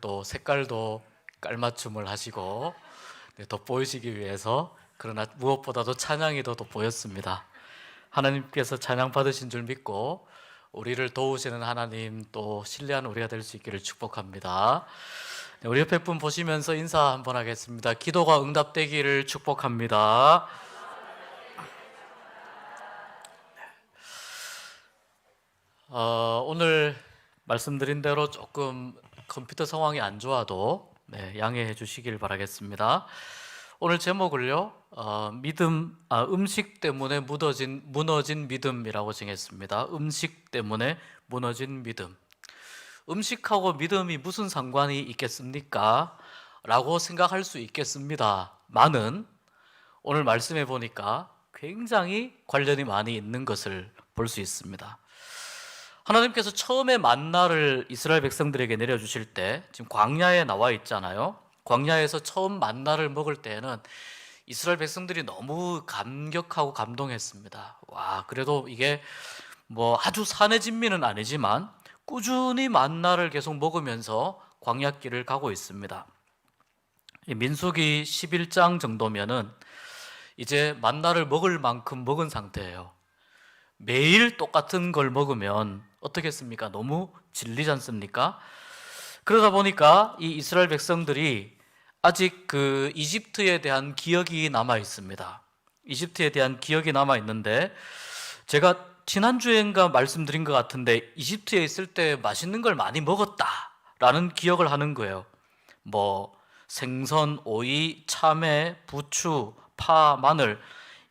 또 색깔도 깔맞춤을 하시고 돋보이시기 위해서, 그러나 무엇보다도 찬양이 더 돋보였습니다. 하나님께서 찬양 받으신 줄 믿고 우리를 도우시는 하나님, 또 신뢰하는 우리가 될 수 있기를 축복합니다. 우리 옆에 분 보시면서 인사 한번 하겠습니다. 기도가 응답되기를 축복합니다. 오늘 말씀드린 대로 조금 컴퓨터 상황이 안 좋아도 양해해 주시길 바라겠습니다. 오늘 제목을요, 음식 때문에 무너진 믿음이라고 정했습니다. 음식 때문에 무너진 믿음. 음식하고 믿음이 무슨 상관이 있겠습니까? 라고 생각할 수 있겠습니다만은 오늘 말씀해 보니까 굉장히 관련이 많이 있는 것을 볼 수 있습니다. 하나님께서 처음에 만나를 이스라엘 백성들에게 내려주실 때, 지금 광야에 나와 있잖아요. 광야에서 처음 만나를 먹을 때에는 이스라엘 백성들이 너무 감격하고 감동했습니다. 와, 그래도 이게 뭐 아주 산의 진미는 아니지만 꾸준히 만나를 계속 먹으면서 광야길을 가고 있습니다. 민수기 11장 정도면은 이제 만나를 먹을 만큼 먹은 상태예요. 매일 똑같은 걸 먹으면 어떻겠습니까? 너무 질리지 않습니까? 그러다 보니까 이 이스라엘 백성들이 아직 그 이집트에 대한 기억이 남아 있습니다. 이집트에 대한 기억이 남아 있는데, 제가 지난주엔가 말씀드린 것 같은데 이집트에 있을 때 맛있는 걸 많이 먹었다라는 기억을 하는 거예요. 뭐 생선, 오이, 참외, 부추, 파, 마늘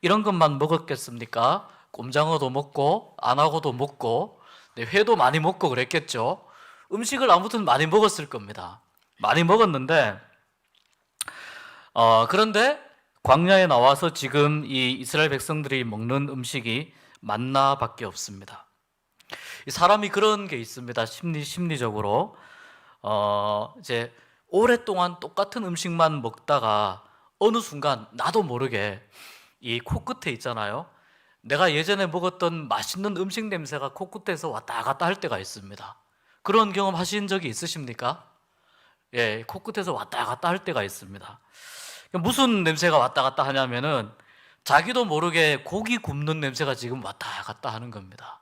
이런 것만 먹었겠습니까? 꼼장어도 먹고 안하고도 먹고 회도 많이 먹고 그랬겠죠. 음식을 아무튼 많이 먹었을 겁니다. 많이 먹었는데 그런데 광야에 나와서 지금 이 이스라엘 백성들이 먹는 음식이 만나밖에 없습니다. 사람이 그런 게 있습니다. 심리적으로 이제 오랫동안 똑같은 음식만 먹다가 어느 순간 나도 모르게 이 코끝에 있잖아요. 내가 예전에 먹었던 맛있는 음식 냄새가 코끝에서 왔다 갔다 할 때가 있습니다. 그런 경험 하신 적이 있으십니까? 예, 코끝에서 왔다 갔다 할 때가 있습니다. 무슨 냄새가 왔다 갔다 하냐면은 자기도 모르게 고기 굽는 냄새가 지금 왔다 갔다 하는 겁니다.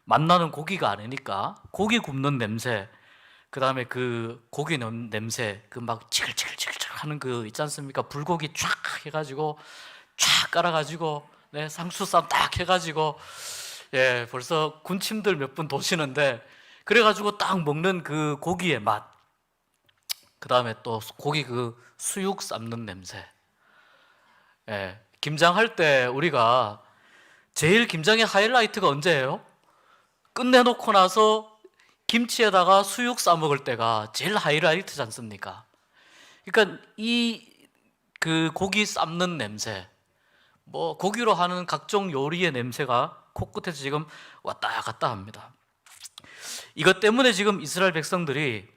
만나는 고기가 아니니까 고기 굽는 냄새, 그 다음에 그 고기 냄새, 그 막 치글치글 하는 그 있지 않습니까? 불고기 쫙 해가지고 쫙 깔아가지고 상추쌈 딱 해가지고 벌써 군침들 몇 분 도시는데, 그래가지고 딱 먹는 그 고기의 맛, 그 다음에 또 고기 그 수육 삶는 냄새. 김장할 때 우리가 제일 김장의 하이라이트가 언제예요? 끝내놓고 나서 김치에다가 수육 싸 먹을 때가 제일 하이라이트지 않습니까? 그러니까 이 그 고기 삶는 냄새, 뭐 고기로 하는 각종 요리의 냄새가 코끝에서 지금 왔다 갔다 합니다. 이것 때문에 지금 이스라엘 백성들이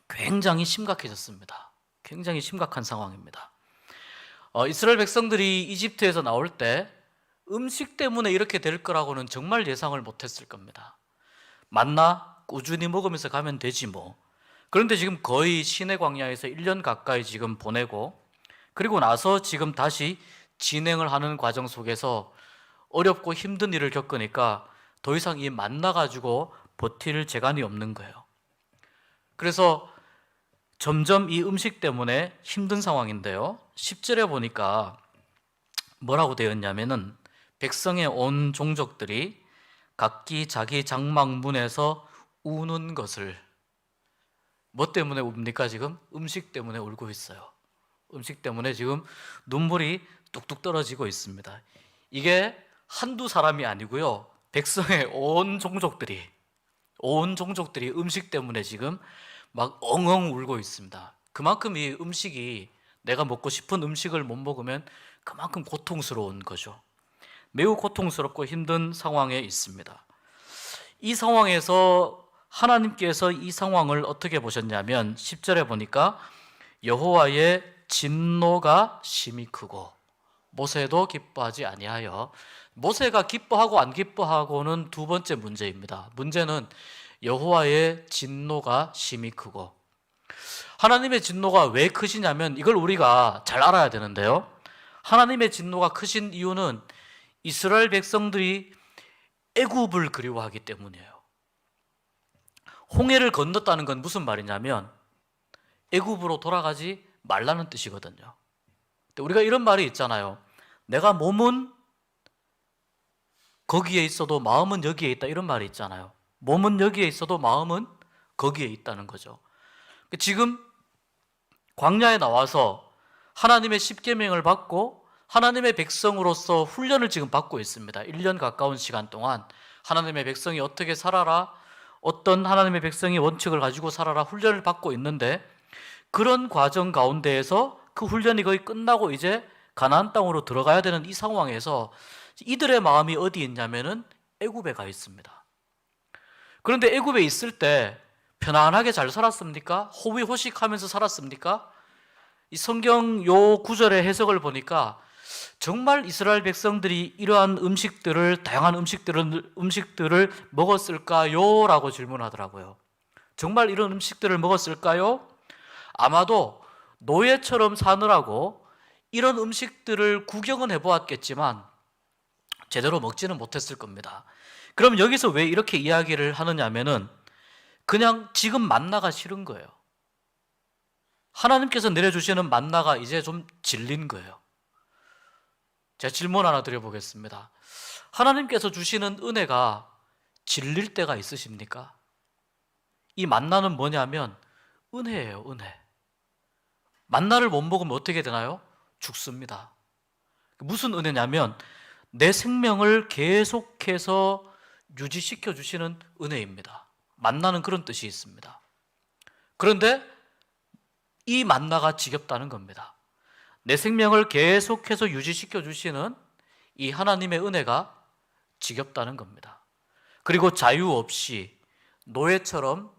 굉장히 심각해졌습니다. 굉장히 심각한 상황입니다. 이스라엘 백성들이 이집트에서 나올 때 음식 때문에 이렇게 될 거라고는 정말 예상을 못했을 겁니다. 만나 꾸준히 먹으면서 가면 되지 뭐. 그런데 지금 거의 시내 광야에서 1년 가까이 지금 보내고, 그리고 나서 지금 다시 진행을 하는 과정 속에서 어렵고 힘든 일을 겪으니까 더 이상 이 만나 가지고 버틸 재간이 없는 거예요. 그래서 점점 이 음식 때문에 힘든 상황인데요, 10절에 보니까 뭐라고 되었냐면은 백성의 온 종족들이 각기 자기 장막문에서 우는 것을. 뭐 때문에 웁니까? 지금 음식 때문에 울고 있어요. 음식 때문에 지금 눈물이 뚝뚝 떨어지고 있습니다. 이게 한두 사람이 아니고요, 백성의 온 종족들이 음식 때문에 지금 막 엉엉 울고 있습니다. 그만큼 이 음식이, 내가 먹고 싶은 음식을 못 먹으면 그만큼 고통스러운 거죠. 매우 고통스럽고 힘든 상황에 있습니다. 이 상황에서 하나님께서 이 상황을 어떻게 보셨냐면 10절에 보니까 여호와의 진노가 심히 크고 모세도 기뻐하지 아니하여. 모세가 기뻐하고 안 기뻐하고는 두 번째 문제입니다. 문제는 여호와의 진노가 심히 크고, 하나님의 진노가 왜 크시냐면 이걸 우리가 잘 알아야 되는데요, 하나님의 진노가 크신 이유는 이스라엘 백성들이 애굽을 그리워하기 때문이에요. 홍해를 건넜다는 건 무슨 말이냐면 애굽으로 돌아가지 말라는 뜻이거든요. 우리가 이런 말이 있잖아요. 내가 몸은 거기에 있어도 마음은 여기에 있다, 이런 말이 있잖아요. 몸은 여기에 있어도 마음은 거기에 있다는 거죠. 지금 광야에 나와서 하나님의 십계명을 받고 하나님의 백성으로서 훈련을 지금 받고 있습니다. 1년 가까운 시간 동안 하나님의 백성이 어떻게 살아라, 어떤 하나님의 백성이 원칙을 가지고 살아라 훈련을 받고 있는데, 그런 과정 가운데에서 그 훈련이 거의 끝나고 이제 가나안 땅으로 들어가야 되는 이 상황에서 이들의 마음이 어디 있냐면은 애굽에 가 있습니다. 그런데 애굽에 있을 때 편안하게 잘 살았습니까? 호위호식하면서 살았습니까? 이 성경 요 구절의 해석을 보니까 정말 이스라엘 백성들이 이러한 다양한 음식들을 먹었을까요? 라고 질문하더라고요. 정말 이런 음식들을 먹었을까요? 아마도 노예처럼 사느라고 이런 음식들을 구경은 해보았겠지만 제대로 먹지는 못했을 겁니다. 그럼 여기서 왜 이렇게 이야기를 하느냐면은 그냥 지금 만나가 싫은 거예요. 하나님께서 내려주시는 만나가 이제 좀 질린 거예요. 제가 질문 하나 드려보겠습니다. 하나님께서 주시는 은혜가 질릴 때가 있으십니까? 이 만나는 뭐냐면 은혜예요, 은혜. 만나를 못 먹으면 어떻게 되나요? 죽습니다. 무슨 은혜냐면 내 생명을 계속해서 유지시켜 주시는 은혜입니다. 만나는 그런 뜻이 있습니다. 그런데 이 만나가 지겹다는 겁니다. 내 생명을 계속해서 유지시켜 주시는 이 하나님의 은혜가 지겹다는 겁니다. 그리고 자유 없이 노예처럼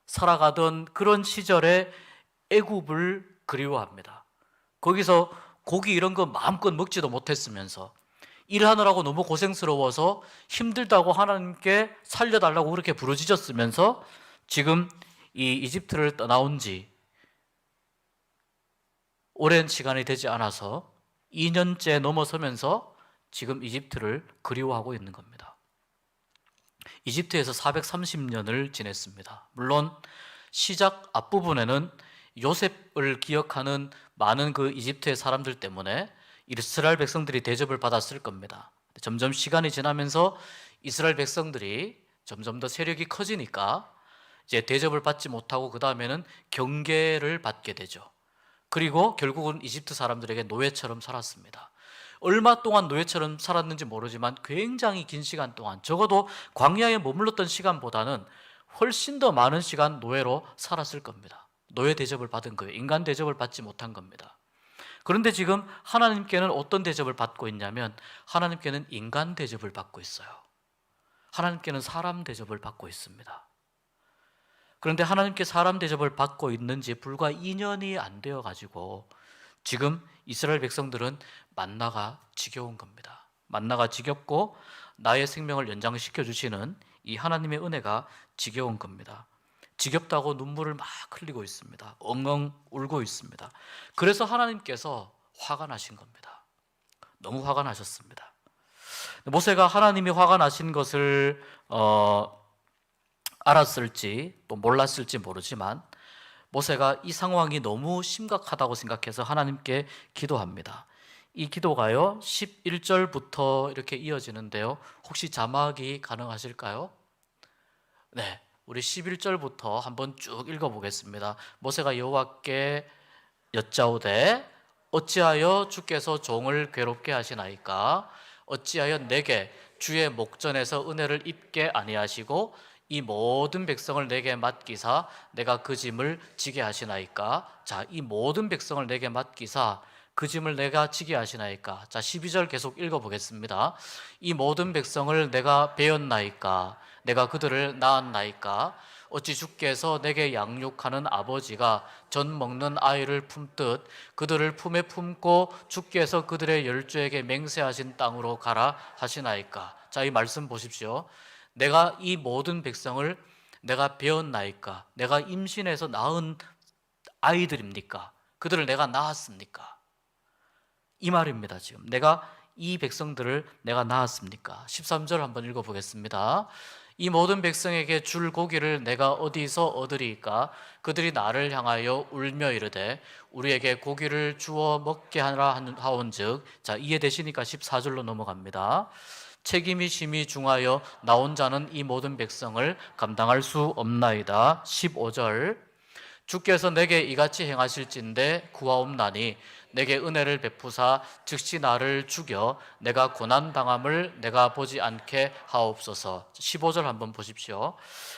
살아가던 그런 시절에 애굽을 그리워합니다. 거기서 고기 이런 거 마음껏 먹지도 못했으면서 일하느라고 너무 고생스러워서 힘들다고 하나님께 살려달라고 그렇게 부르짖었으면서 지금 이 이집트를 떠나온 지 오랜 시간이 되지 않아서 2년째 넘어서면서 지금 이집트를 그리워하고 있는 겁니다. 이집트에서 430년을 지냈습니다. 물론 시작 앞부분에는 요셉을 기억하는 많은 그 이집트의 사람들 때문에 이스라엘 백성들이 대접을 받았을 겁니다. 점점 시간이 지나면서 이스라엘 백성들이 점점 더 세력이 커지니까 이제 대접을 받지 못하고 그 다음에는 경계를 받게 되죠. 그리고 결국은 이집트 사람들에게 노예처럼 살았습니다. 얼마 동안 노예처럼 살았는지 모르지만 굉장히 긴 시간 동안, 적어도 광야에 머물렀던 시간보다는 훨씬 더 많은 시간 노예로 살았을 겁니다. 노예 대접을 받은 거예요. 인간 대접을 받지 못한 겁니다. 그런데 지금 하나님께는 어떤 대접을 받고 있냐면 하나님께는 인간 대접을 받고 있어요. 하나님께는 사람 대접을 받고 있습니다. 그런데 하나님께 사람 대접을 받고 있는지 불과 2년이 안 되어 가지고 지금 이스라엘 백성들은 만나가 지겨운 겁니다. 만나가 지겹고 나의 생명을 연장시켜 주시는 이 하나님의 은혜가 지겨운 겁니다. 지겹다고 눈물을 막 흘리고 있습니다. 엉엉 울고 있습니다. 그래서 하나님께서 화가 나신 겁니다. 너무 화가 나셨습니다. 모세가 하나님이 화가 나신 것을 알았을지 또 몰랐을지 모르지만 모세가 이 상황이 너무 심각하다고 생각해서 하나님께 기도합니다. 이 기도가요 11절부터 이렇게 이어지는데요, 혹시 자막이 가능하실까요? 네, 우리 11절부터 한번 쭉 읽어보겠습니다. 모세가 여호와께 여짜오되 어찌하여 주께서 종을 괴롭게 하시나이까? 어찌하여 내게 주의 목전에서 은혜를 입게 아니하시고 이 모든 백성을 내게 맡기사 내가 그 짐을 지게 하시나이까? 자, 이 모든 백성을 내게 맡기사 그 짐을 내가 지게 하시나이까? 자, 12절 계속 읽어보겠습니다. 이 모든 백성을 내가 베었나이까? 내가 그들을 낳았나이까? 어찌 주께서 내게 양육하는 아버지가 젖 먹는 아이를 품듯 그들을 품에 품고 주께서 그들의 열조에게 맹세하신 땅으로 가라 하시나이까? 자, 이 말씀 보십시오. 내가 이 모든 백성을 내가 배었나이까? 내가 임신해서 낳은 아이들입니까? 그들을 내가 낳았습니까? 이 말입니다. 지금 내가 이 백성들을 내가 낳았습니까? 13절 한번 읽어보겠습니다. 이 모든 백성에게 줄 고기를 내가 어디서 얻으리이까? 그들이 나를 향하여 울며 이르되 우리에게 고기를 주어 먹게 하라 하온즉. 자, 이해되시니까 14절로 넘어갑니다. 책임이 심히 중하여 나 혼자는 이 모든 백성을 감당할 수 없나이다. 15절. 주께서 내게 이같이 행하실진대 구하옵나니 내게 은혜를 베푸사 즉시 나를 죽여 내가 고난당함을 내가 보지 않게 하옵소서. 15절 한번 보십시오.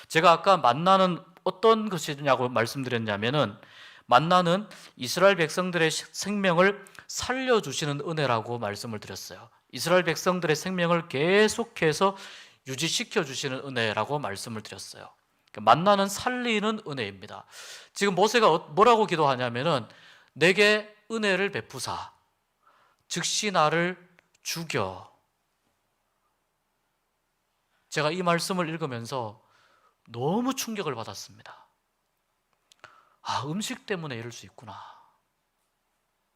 제가 아까 만나는 어떤 것이냐고 말씀드렸냐면은, 만나는 이스라엘 백성들의 생명을 살려주시는 은혜라고 말씀을 드렸어요. 이스라엘 백성들의 생명을 계속해서 유지시켜 주시는 은혜라고 말씀을 드렸어요. 만나는 살리는 은혜입니다. 지금 모세가 뭐라고 기도하냐면은 내게 은혜를 베푸사 즉시 나를 죽여. 제가 이 말씀을 읽으면서 너무 충격을 받았습니다. 아, 음식 때문에 이럴 수 있구나.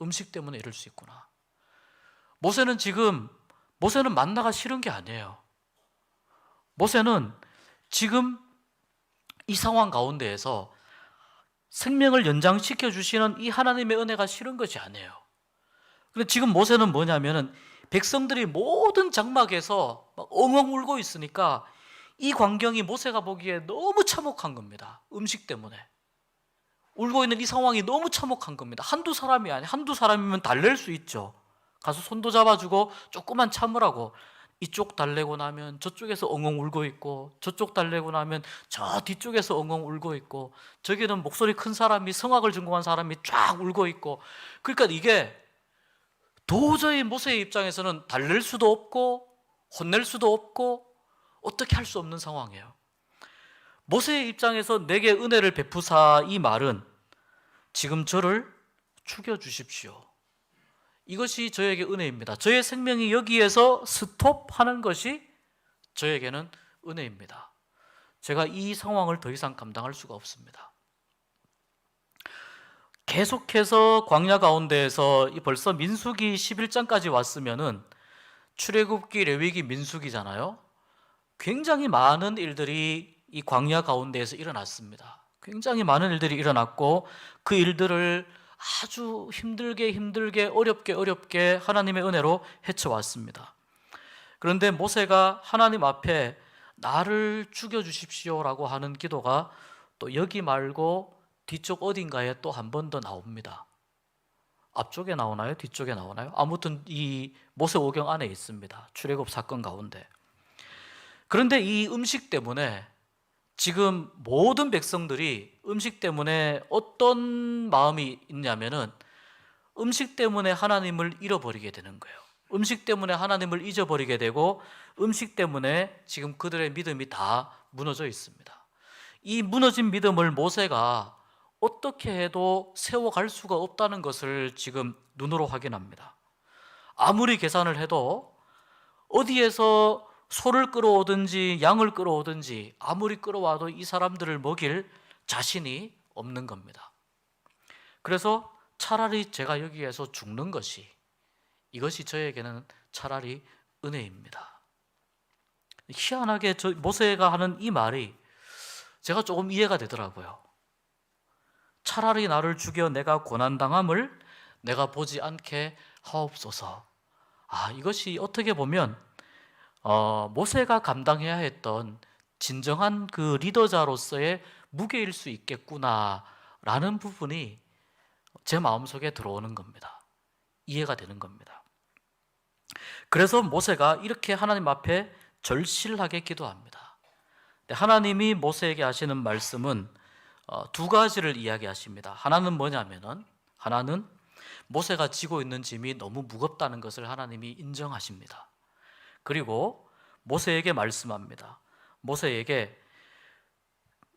음식 때문에 이럴 수 있구나. 모세는 만나가 싫은 게 아니에요. 모세는 지금 이 상황 가운데에서 생명을 연장시켜 주시는 이 하나님의 은혜가 싫은 것이 아니에요. 근데 지금 모세는 뭐냐면은 백성들이 모든 장막에서 막 엉엉 울고 있으니까 이 광경이 모세가 보기에 너무 참혹한 겁니다. 음식 때문에 울고 있는 이 상황이 너무 참혹한 겁니다. 한두 사람이 아니, 한두 사람이면 달랠 수 있죠. 가서 손도 잡아주고 조금만 참으라고. 이쪽 달래고 나면 저쪽에서 엉엉 울고 있고, 저쪽 달래고 나면 저 뒤쪽에서 엉엉 울고 있고, 저기는 목소리 큰 사람이, 성악을 전공한 사람이 쫙 울고 있고. 그러니까 이게 도저히 모세의 입장에서는 달랠 수도 없고 혼낼 수도 없고 어떻게 할 수 없는 상황이에요. 모세의 입장에서 내게 은혜를 베푸사, 이 말은 지금 저를 죽여주십시오, 이것이 저에게 은혜입니다. 저의 생명이 여기에서 스톱하는 것이 저에게는 은혜입니다. 제가 이 상황을 더 이상 감당할 수가 없습니다. 계속해서 광야 가운데에서 벌써 민수기 11장까지 왔으면은 출애굽기, 레위기, 민수기잖아요. 굉장히 많은 일들이 이 광야 가운데에서 일어났습니다. 굉장히 많은 일들이 일어났고 그 일들을 아주 힘들게 어렵게 하나님의 은혜로 헤쳐왔습니다. 그런데 모세가 하나님 앞에 나를 죽여주십시오라고 하는 기도가 또 여기 말고 뒤쪽 어딘가에 또 한 번 더 나옵니다. 앞쪽에 나오나요? 뒤쪽에 나오나요? 아무튼 이 모세오경 안에 있습니다. 출애굽 사건 가운데. 그런데 이 음식 때문에 지금 모든 백성들이 음식 때문에 어떤 마음이 있냐면은 음식 때문에 하나님을 잃어버리게 되는 거예요. 음식 때문에 하나님을 잊어버리게 되고 음식 때문에 지금 그들의 믿음이 다 무너져 있습니다. 이 무너진 믿음을 모세가 어떻게 해도 세워갈 수가 없다는 것을 지금 눈으로 확인합니다. 아무리 계산을 해도 어디에서 소를 끌어오든지 양을 끌어오든지 아무리 끌어와도 이 사람들을 먹일 자신이 없는 겁니다. 그래서 차라리 제가 여기에서 죽는 것이, 이것이 저에게는 차라리 은혜입니다. 희한하게 모세가 하는 이 말이 제가 조금 이해가 되더라고요. 차라리 나를 죽여 내가 고난당함을 내가 보지 않게 하옵소서. 아, 이것이 어떻게 보면 모세가 감당해야 했던 진정한 그 리더자로서의 무게일 수 있겠구나라는 부분이 제 마음속에 들어오는 겁니다. 이해가 되는 겁니다. 그래서 모세가 이렇게 하나님 앞에 절실하게 기도합니다. 하나님이 모세에게 하시는 말씀은 두 가지를 이야기하십니다. 하나는 뭐냐면은, 하나는 모세가 지고 있는 짐이 너무 무겁다는 것을 하나님이 인정하십니다. 그리고 모세에게 말씀합니다. 모세에게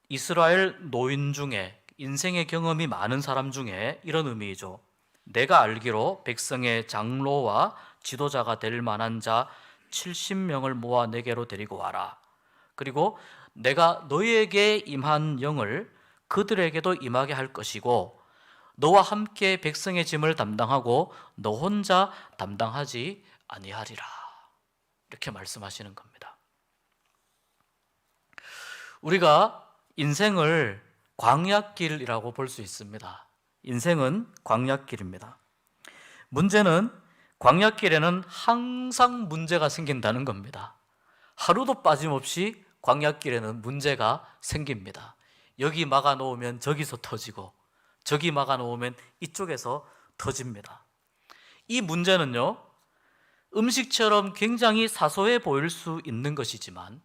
이스라엘 노인 중에, 인생의 경험이 많은 사람 중에, 이런 의미죠. 내가 알기로 백성의 장로와 지도자가 될 만한 자 70명을 모아 내게로 데리고 와라. 그리고 내가 너희에게 임한 영을 그들에게도 임하게 할 것이고 너와 함께 백성의 짐을 담당하고 너 혼자 담당하지 아니하리라. 이렇게 말씀하시는 겁니다. 우리가 인생을 광야길이라고 볼 수 있습니다. 인생은 광야길입니다. 문제는 광야길에는 항상 문제가 생긴다는 겁니다. 하루도 빠짐없이 광야길에는 문제가 생깁니다. 여기 막아 놓으면 저기서 터지고 저기 막아 놓으면 이쪽에서 터집니다. 이 문제는요, 음식처럼 굉장히 사소해 보일 수 있는 것이지만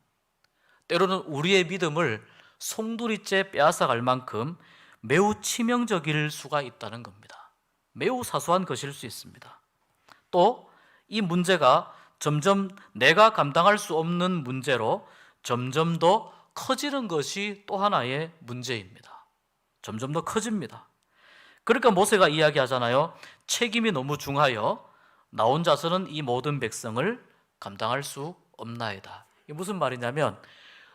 때로는 우리의 믿음을 송두리째 빼앗아갈 만큼 매우 치명적일 수가 있다는 겁니다. 매우 사소한 것일 수 있습니다. 또 이 문제가 점점 내가 감당할 수 없는 문제로 점점 더 커지는 것이 또 하나의 문제입니다. 점점 더 커집니다. 그러니까 모세가 이야기하잖아요. 책임이 너무 중하여 나 혼자서는 이 모든 백성을 감당할 수 없나이다. 이게 무슨 말이냐면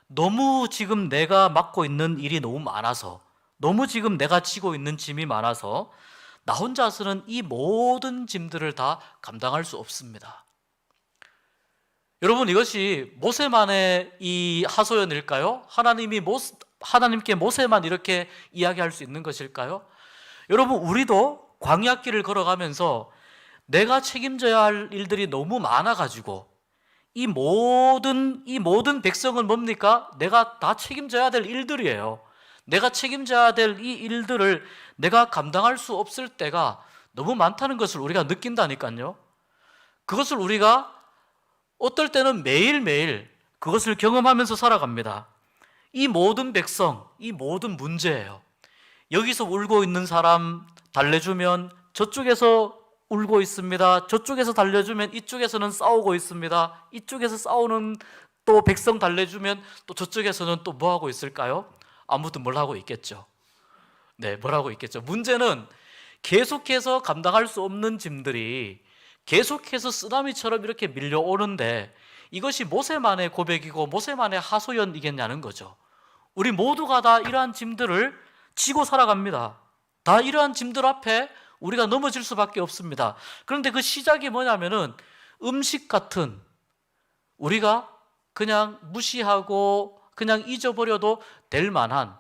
너무 지금 내가 맡고 있는 일이 너무 많아서, 너무 지금 내가 지고 있는 짐이 많아서 나 혼자서는 이 모든 짐들을 다 감당할 수 없습니다. 여러분, 이것이 모세만의 이 하소연일까요? 하나님께 모세만 이렇게 이야기할 수 있는 것일까요? 여러분, 우리도 광야길을 걸어가면서 내가 책임져야 할 일들이 너무 많아가지고 이 모든 백성은 뭡니까? 내가 다 책임져야 될 일들이에요. 내가 책임져야 될 이 일들을 내가 감당할 수 없을 때가 너무 많다는 것을 우리가 느낀다니까요. 그것을 우리가 어떨 때는 매일매일 그것을 경험하면서 살아갑니다. 이 모든 백성, 이 모든 문제예요. 여기서 울고 있는 사람 달래주면 저쪽에서 울고 있습니다. 저쪽에서 달래주면 이쪽에서는 싸우고 있습니다. 이쪽에서 싸우는 또 백성 달래주면 또 저쪽에서는 또 뭐 하고 있을까요? 아무도 뭘 하고 있겠죠. 네, 뭘 하고 있겠죠. 문제는 계속해서 감당할 수 없는 짐들이 계속해서 쓰나미처럼 이렇게 밀려오는데 이것이 모세만의 고백이고 모세만의 하소연이겠냐는 거죠. 우리 모두가 다 이러한 짐들을 지고 살아갑니다. 다 이러한 짐들 앞에 우리가 넘어질 수밖에 없습니다. 그런데 그 시작이 뭐냐면은 음식 같은 우리가 그냥 무시하고 그냥 잊어버려도 될 만한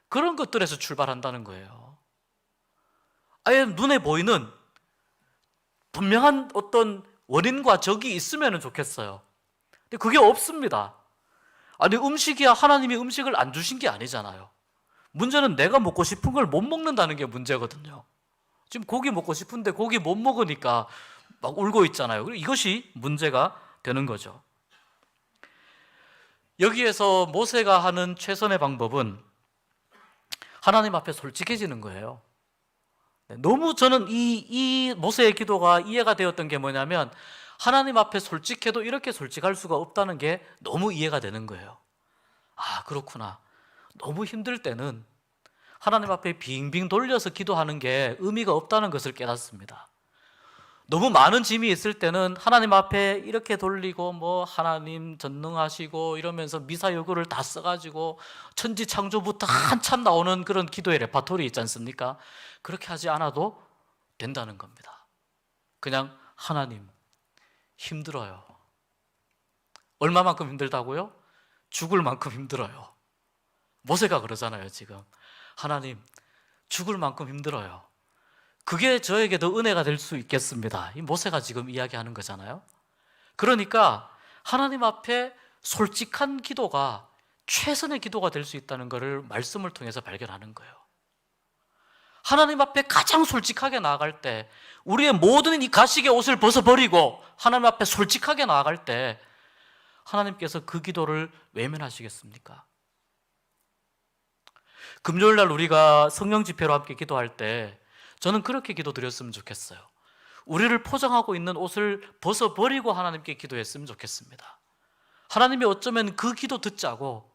그런 것들에서 출발한다는 거예요. 아예 눈에 보이는 분명한 어떤 원인과 적이 있으면 좋겠어요. 근데 그게 없습니다. 아니, 음식이야 하나님이 음식을 안 주신 게 아니잖아요. 문제는 내가 먹고 싶은 걸 못 먹는다는 게 문제거든요. 지금 고기 먹고 싶은데 고기 못 먹으니까 막 울고 있잖아요. 이것이 문제가 되는 거죠. 여기에서 모세가 하는 최선의 방법은 하나님 앞에 솔직해지는 거예요. 너무 저는 이 모세의 기도가 이해가 되었던 게 뭐냐면 하나님 앞에 솔직해도 이렇게 솔직할 수가 없다는 게 너무 이해가 되는 거예요. 아, 그렇구나. 너무 힘들 때는 하나님 앞에 빙빙 돌려서 기도하는 게 의미가 없다는 것을 깨닫습니다. 너무 많은 짐이 있을 때는 하나님 앞에 이렇게 돌리고 뭐 하나님 전능하시고 이러면서 미사여구를 다 써가지고 천지창조부터 한참 나오는 그런 기도의 레파토리 있지 않습니까? 그렇게 하지 않아도 된다는 겁니다. 그냥 하나님 힘들어요. 얼마만큼 힘들다고요? 죽을 만큼 힘들어요. 모세가 그러잖아요. 지금 하나님 죽을 만큼 힘들어요. 그게 저에게 더 은혜가 될 수 있겠습니다. 이 모세가 지금 이야기하는 거잖아요. 그러니까 하나님 앞에 솔직한 기도가 최선의 기도가 될 수 있다는 것을 말씀을 통해서 발견하는 거예요. 하나님 앞에 가장 솔직하게 나아갈 때, 우리의 모든 이 가식의 옷을 벗어버리고 하나님 앞에 솔직하게 나아갈 때 하나님께서 그 기도를 외면하시겠습니까? 금요일 날 우리가 성령 집회로 함께 기도할 때 저는 그렇게 기도드렸으면 좋겠어요. 우리를 포장하고 있는 옷을 벗어버리고 하나님께 기도했으면 좋겠습니다. 하나님이 어쩌면 그 기도 듣자고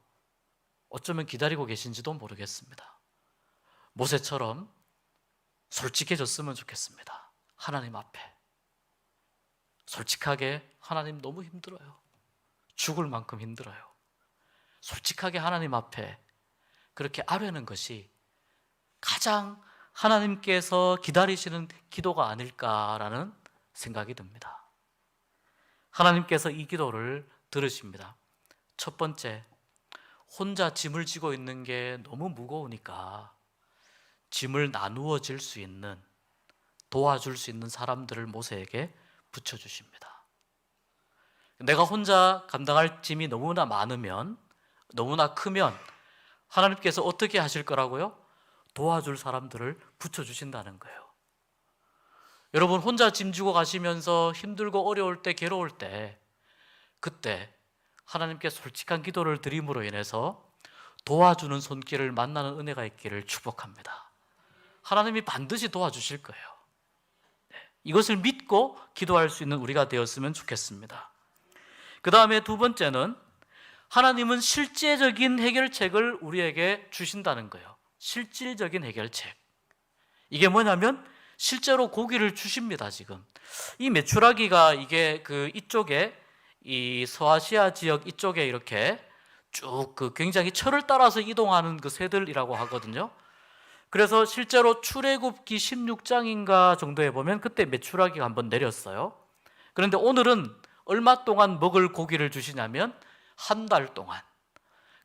어쩌면 기다리고 계신지도 모르겠습니다. 모세처럼 솔직해졌으면 좋겠습니다. 하나님 앞에 솔직하게 하나님 너무 힘들어요. 죽을 만큼 힘들어요. 솔직하게 하나님 앞에 그렇게 아뢰는 것이 가장 하나님께서 기다리시는 기도가 아닐까라는 생각이 듭니다. 하나님께서 이 기도를 들으십니다. 첫 번째, 혼자 짐을 지고 있는 게 너무 무거우니까 짐을 나누어 질 수 있는, 도와줄 수 있는 사람들을 모세에게 붙여주십니다. 내가 혼자 감당할 짐이 너무나 많으면, 너무나 크면 하나님께서 어떻게 하실 거라고요? 도와줄 사람들을 붙여주신다는 거예요. 여러분, 혼자 짐 지고 가시면서 힘들고 어려울 때, 괴로울 때, 그때 하나님께 솔직한 기도를 드림으로 인해서 도와주는 손길을 만나는 은혜가 있기를 축복합니다. 하나님이 반드시 도와주실 거예요. 이것을 믿고 기도할 수 있는 우리가 되었으면 좋겠습니다. 그 다음에 두 번째는 하나님은 실제적인 해결책을 우리에게 주신다는 거예요. 실질적인 해결책. 이게 뭐냐면 실제로 고기를 주십니다. 지금 이 메추라기가 이게 이쪽에 이 서아시아 지역 이쪽에 이렇게 쭉 굉장히 철을 따라서 이동하는 새들이라고 하거든요. 그래서 실제로 출애굽기 16장인가 정도에 보면 그때 메추라기가 한번 내렸어요. 그런데 오늘은 얼마 동안 먹을 고기를 주시냐면 한 달 동안.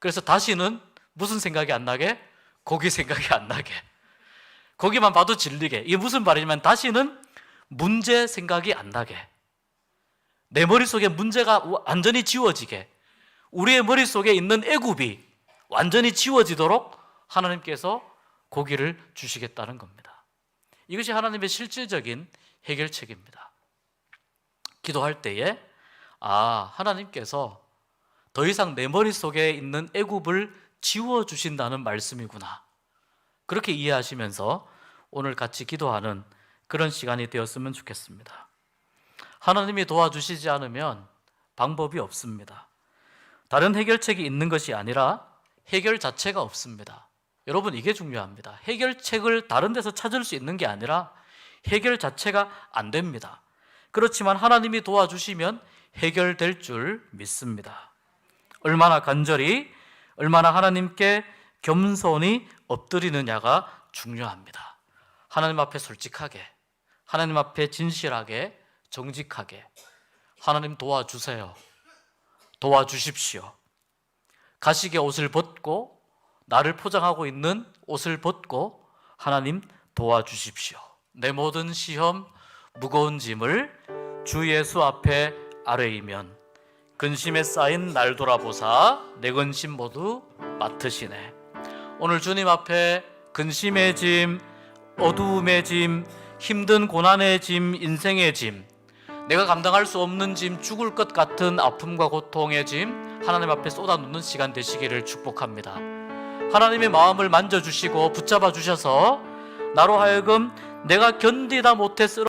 그래서 다시는 무슨 생각이 안 나게? 고기 생각이 안 나게. 고기만 봐도 질리게. 이게 무슨 말이냐면 다시는 문제 생각이 안 나게. 내 머릿속에 문제가 완전히 지워지게. 우리의 머릿속에 있는 애굽이 완전히 지워지도록 하나님께서 고기를 주시겠다는 겁니다. 이것이 하나님의 실질적인 해결책입니다. 기도할 때에 하나님께서 더 이상 내 머릿속에 있는 애굽을 지워주신다는 말씀이구나. 그렇게 이해하시면서 오늘 같이 기도하는 그런 시간이 되었으면 좋겠습니다. 하나님이 도와주시지 않으면 방법이 없습니다. 다른 해결책이 있는 것이 아니라 해결 자체가 없습니다. 여러분, 이게 중요합니다. 해결책을 다른 데서 찾을 수 있는 게 아니라 해결 자체가 안 됩니다. 그렇지만 하나님이 도와주시면 해결될 줄 믿습니다. 얼마나 간절히, 얼마나 하나님께 겸손히 엎드리느냐가 중요합니다. 하나님 앞에 솔직하게, 하나님 앞에 진실하게, 정직하게, 하나님 도와주세요, 도와주십시오. 가시게 옷을 벗고, 나를 포장하고 있는 옷을 벗고 하나님 도와주십시오. 내 모든 시험, 무거운 짐을 주 예수 앞에 아뢰이면 근심에 쌓인 날 돌아보사 내 근심 모두 맡으시네. 오늘 주님 앞에 근심의 짐, 어두움의 짐, 힘든 고난의 짐, 인생의 짐, 내가 감당할 수 없는 짐, 죽을 것 같은 아픔과 고통의 짐 하나님 앞에 쏟아놓는 시간 되시기를 축복합니다. 하나님의 마음을 만져주시고 붙잡아 주셔서 나로 하여금 내가 견디다 못해 쓰러